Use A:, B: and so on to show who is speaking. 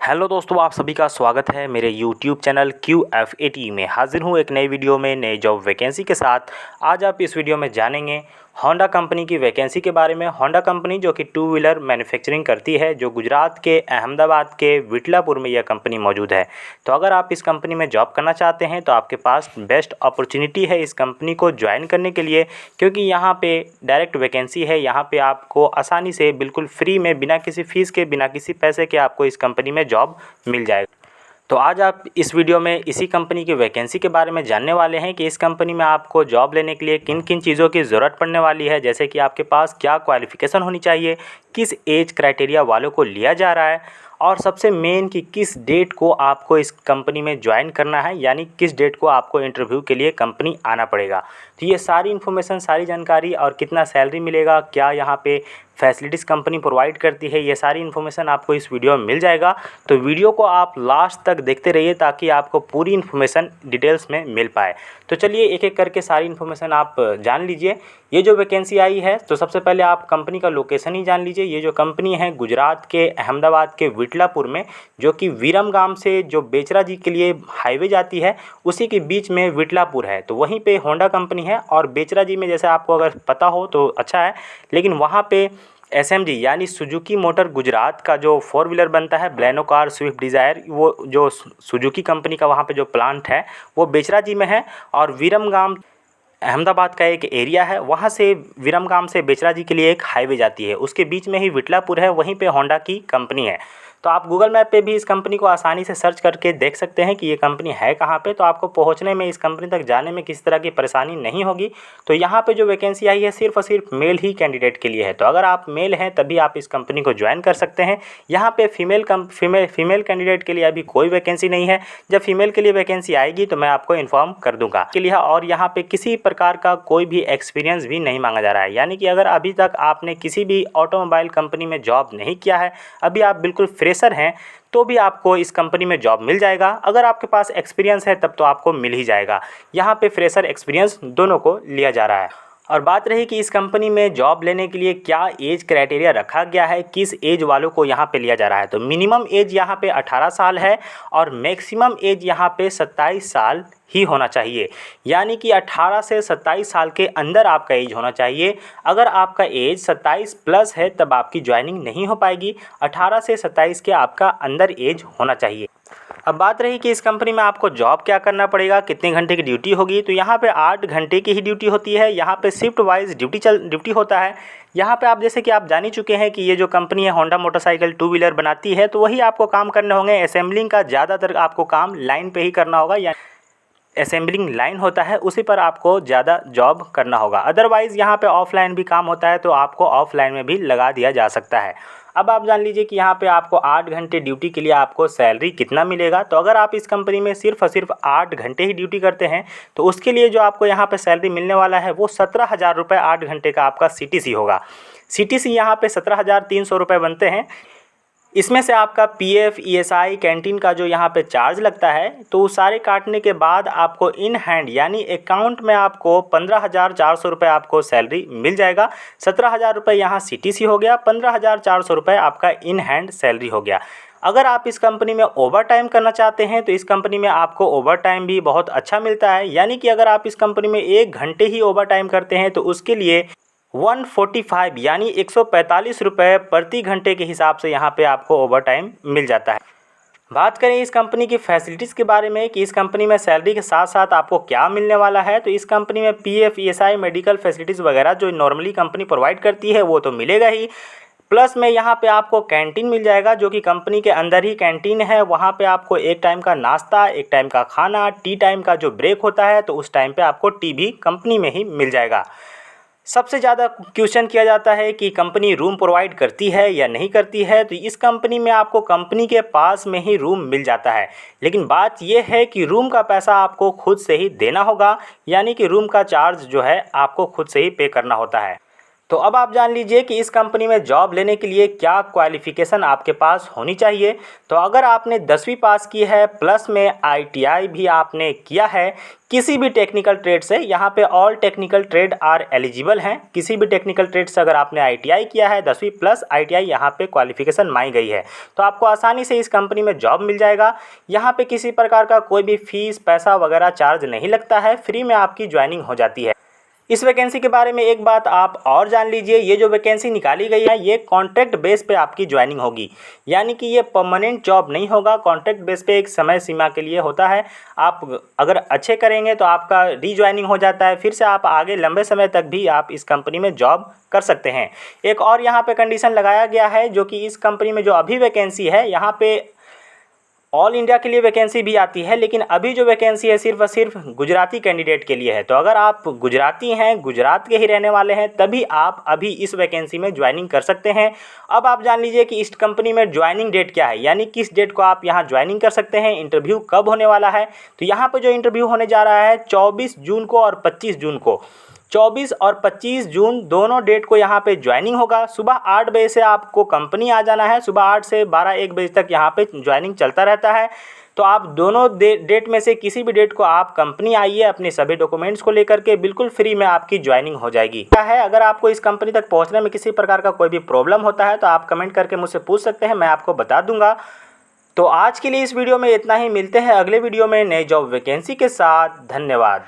A: Hello दोस्तों, आप सभी का स्वागत है मेरे YouTube चैनल QFAT में। हाजिर हूँ एक नई वीडियो में नई जॉब वैकेंसी के साथ। आज आप इस वीडियो में जानेंगे होंडा कंपनी की वैकेंसी के बारे में। होंडा कंपनी जो कि टू व्हीलर मैन्युफैक्चरिंग करती है, जो गुजरात के अहमदाबाद के विटलापुर में यह कंपनी मौजूद है। तो अगर आप इस कंपनी में जॉब करना चाहते हैं तो आपके पास बेस्ट अपॉर्चुनिटी है इस कंपनी को ज्वाइन करने के लिए, क्योंकि यहाँ पे डायरेक्ट वैकेंसी है। यहाँ पे आपको आसानी से बिल्कुल फ्री में, बिना किसी फ़ीस के, बिना किसी पैसे के आपको इस कंपनी में जॉब मिल जाएगा। तो आज आप इस वीडियो में इसी कंपनी की वैकेंसी के बारे में जानने वाले हैं कि इस कंपनी में आपको जॉब लेने के लिए किन किन चीज़ों की ज़रूरत पड़ने वाली है, जैसे कि आपके पास क्या क्वालिफ़िकेशन होनी चाहिए, किस एज क्राइटेरिया वालों को लिया जा रहा है, और सबसे मेन कि किस डेट को आपको इस कंपनी में ज्वाइन करना है, यानी किस डेट को आपको इंटरव्यू के लिए कंपनी आना पड़ेगा। तो ये सारी इन्फॉर्मेशन, सारी जानकारी, और कितना सैलरी मिलेगा, क्या यहाँ पे फैसिलिटीज़ कंपनी प्रोवाइड करती है, ये सारी इन्फॉर्मेशन आपको इस वीडियो में मिल जाएगा। तो वीडियो को आप लास्ट तक देखते रहिए ताकि आपको पूरी इन्फॉर्मेशन डिटेल्स में मिल पाए। तो चलिए एक एक करके सारी इन्फॉर्मेशन आप जान लीजिए। ये जो वैकेंसी आई है, तो सबसे पहले आप कंपनी का लोकेशन ही जान लीजिए। ये जो कंपनी है गुजरात के अहमदाबाद के विटलापुर में, जो कि विरमगाम से जो बेचरा जी के लिए हाईवे जाती है, उसी के बीच में विटलापुर है। तो वहीं पे होंडा कंपनी है, और बेचरा जी में जैसे आपको अगर पता हो तो अच्छा है, लेकिन वहाँ पे SMG यानी सुजुकी मोटर गुजरात का जो 4 व्हीलर बनता है, बलेनो कार, स्विफ्ट डिज़ायर, वो जो सुजुकी कंपनी का वहाँ पे जो प्लांट है वो बेचरा जी में है। और विरमगाम अहमदाबाद का एक एरिया है, वहाँ से विरमगाम से बेचरा जी के लिए एक हाईवे जाती है, उसके बीच में ही विटलापुर है, वहीं पे होंडा की कंपनी है। तो आप गूगल मैप पे भी इस कंपनी को आसानी से सर्च करके देख सकते हैं कि ये कंपनी है कहाँ पे। तो आपको पहुँचने में, इस कंपनी तक जाने में किसी तरह की परेशानी नहीं होगी। तो यहाँ पे जो वैकेंसी आई है सिर्फ और सिर्फ मेल ही कैंडिडेट के लिए है। तो अगर आप मेल हैं तभी आप इस कंपनी को ज्वाइन कर सकते हैं। यहाँ पे फीमेल कैंडिडेट के लिए अभी कोई वैकेंसी नहीं है। जब फीमेल के लिए वैकेंसी आएगी तो मैं आपको इन्फॉर्म कर दूँगा के लिए। और यहाँ पे किसी प्रकार का कोई भी एक्सपीरियंस भी नहीं मांगा जा रहा है, यानी कि अगर अभी तक आपने किसी भी ऑटोमोबाइल कंपनी में जॉब नहीं किया है, अभी आप बिल्कुल फ्रेशर हैं, तो भी आपको इस कंपनी में जॉब मिल जाएगा। अगर आपके पास एक्सपीरियंस है तब तो आपको मिल ही जाएगा। यहाँ पे फ्रेशर एक्सपीरियंस दोनों को लिया जा रहा है। और बात रही कि इस कंपनी में जॉब लेने के लिए क्या एज क्राइटेरिया रखा गया है, किस एज वालों को यहाँ पे लिया जा रहा है, तो मिनिमम एज यहाँ पे 18 साल है और मैक्सिमम एज यहाँ पे 27 साल ही होना चाहिए। यानी कि 18 से 27 साल के अंदर आपका एज होना चाहिए। अगर आपका एज 27 प्लस है तब आपकी ज्वाइनिंग नहीं हो पाएगी। 18 से 27 के आपका अंदर एज होना चाहिए। अब बात रही कि इस कंपनी में आपको जॉब क्या करना पड़ेगा, कितने घंटे की ड्यूटी होगी, तो यहाँ पे 8 घंटे की ही ड्यूटी होती है। यहाँ पे शिफ्ट वाइज ड्यूटी होता है। यहाँ पे आप, जैसे कि आप जान ही चुके हैं कि ये जो कंपनी है होंडा मोटरसाइकिल टू व्हीलर बनाती है, तो वही आपको काम करने होंगे। असेंबलिंग का ज़्यादातर आपको काम लाइन पे ही करना होगा, या असेंबलिंग लाइन होता है उसी पर आपको ज़्यादा जॉब करना होगा। अदरवाइज़ यहाँ पे ऑफलाइन भी काम होता है, तो आपको ऑफलाइन में भी लगा दिया जा सकता है। अब आप जान लीजिए कि यहाँ पे आपको 8 घंटे ड्यूटी के लिए आपको सैलरी कितना मिलेगा। तो अगर आप इस कंपनी में सिर्फ और सिर्फ 8 घंटे ही ड्यूटी करते हैं तो उसके लिए जो आपको यहाँ पे सैलरी मिलने वाला है वो 17,000 रुपये 8 घंटे का आपका CTC होगा। CTC यहाँ पे 17,300 रुपये बनते हैं। इसमें से आपका PF, ESI, कैंटीन का जो यहाँ पे चार्ज लगता है, तो सारे काटने के बाद आपको इन हैंड यानी अकाउंट में आपको 15,400 रुपये आपको सैलरी मिल जाएगा। 17,000 रुपये यहाँ CTC हो गया, 15,400 रुपये आपका इन हैंड सैलरी हो गया। अगर आप इस कंपनी में ओवर टाइम करना चाहते हैं तो इस कंपनी में आपको ओवर टाइम भी बहुत अच्छा मिलता है। यानी कि अगर आप इस कंपनी में 1 घंटे ही ओवर टाइम करते हैं तो उसके लिए 145 यानी 145 रुपये प्रति घंटे के हिसाब से यहाँ पे आपको ओवर टाइम मिल जाता है। बात करें इस कंपनी की फैसिलिटीज़ के बारे में कि इस कंपनी में सैलरी के साथ साथ आपको क्या मिलने वाला है, तो इस कंपनी में PF, ESI, मेडिकल फैसिलिटीज़ वगैरह जो नॉर्मली कंपनी प्रोवाइड करती है वो तो मिलेगा ही। प्लस में यहाँ पे आपको कैंटीन मिल जाएगा, जो कि कंपनी के अंदर ही कैंटीन है। वहाँ पे आपको एक टाइम का नाश्ता, एक टाइम का खाना, टी टाइम का जो ब्रेक होता है तो उस टाइम पे आपको टी भी कंपनी में ही मिल जाएगा। सबसे ज़्यादा क्वेश्चन किया जाता है कि कंपनी रूम प्रोवाइड करती है या नहीं करती है, तो इस कंपनी में आपको कंपनी के पास में ही रूम मिल जाता है। लेकिन बात यह है कि रूम का पैसा आपको खुद से ही देना होगा, यानी कि रूम का चार्ज जो है आपको खुद से ही पे करना होता है। तो अब आप जान लीजिए कि इस कंपनी में जॉब लेने के लिए क्या क्वालिफ़िकेशन आपके पास होनी चाहिए। तो अगर आपने 10वीं पास की है प्लस में ITI भी आपने किया है किसी भी टेक्निकल ट्रेड से, यहाँ पे all technical trade are eligible हैं। किसी भी टेक्निकल ट्रेड से अगर आपने ITI किया है 10वीं प्लस ITI यहाँ पे क्वालिफ़िकेशन मांगी गई है, तो आपको आसानी से इस कंपनी में जॉब मिल जाएगा। यहाँ पे किसी प्रकार का कोई भी फीस पैसा वगैरह चार्ज नहीं लगता है, फ्री में आपकी ज्वाइनिंग हो जाती है। इस वैकेंसी के बारे में एक बात आप और जान लीजिए, ये जो वैकेंसी निकाली गई है ये कॉन्ट्रैक्ट बेस पे आपकी ज्वाइनिंग होगी, यानी कि ये परमानेंट जॉब नहीं होगा। कॉन्ट्रैक्ट बेस पे एक समय सीमा के लिए होता है। आप अगर अच्छे करेंगे तो आपका रीज्वाइनिंग हो जाता है, फिर से आप आगे लंबे समय तक भी आप इस कंपनी में जॉब कर सकते हैं। एक और यहाँ पे कंडीशन लगाया गया है, जो कि इस कंपनी में जो अभी वैकेंसी है यहाँ पे ऑल इंडिया के लिए वैकेंसी भी आती है, लेकिन अभी जो वैकेंसी है सिर्फ और सिर्फ गुजराती कैंडिडेट के लिए है। तो अगर आप गुजराती हैं, गुजरात के ही रहने वाले हैं, तभी आप अभी इस वैकेंसी में ज्वाइनिंग कर सकते हैं। अब आप जान लीजिए कि इस कंपनी में ज्वाइनिंग डेट क्या है, यानी किस डेट को आप यहाँ ज्वाइनिंग कर सकते हैं, इंटरव्यू कब होने वाला है। तो यहाँ पर जो इंटरव्यू होने जा रहा है 24 जून को और 25 जून को, 24 और 25 जून दोनों डेट को यहाँ पे ज्वाइनिंग होगा। सुबह 8 बजे से आपको कंपनी आ जाना है, सुबह 8 से 12-1 बजे तक यहाँ पे ज्वाइनिंग चलता रहता है। तो आप दोनों डेट में से किसी भी डेट को आप कंपनी आइए अपने सभी डॉक्यूमेंट्स को लेकर के, बिल्कुल फ्री में आपकी ज्वाइनिंग हो जाएगी। क्या है, अगर आपको इस कंपनी तक पहुँचने में किसी प्रकार का कोई भी प्रॉब्लम होता है तो आप कमेंट करके मुझसे पूछ सकते हैं, मैं आपको बता दूंगा। तो आज के लिए इस वीडियो में इतना ही, मिलते हैं अगले वीडियो में नए जॉब वैकेंसी के साथ। धन्यवाद।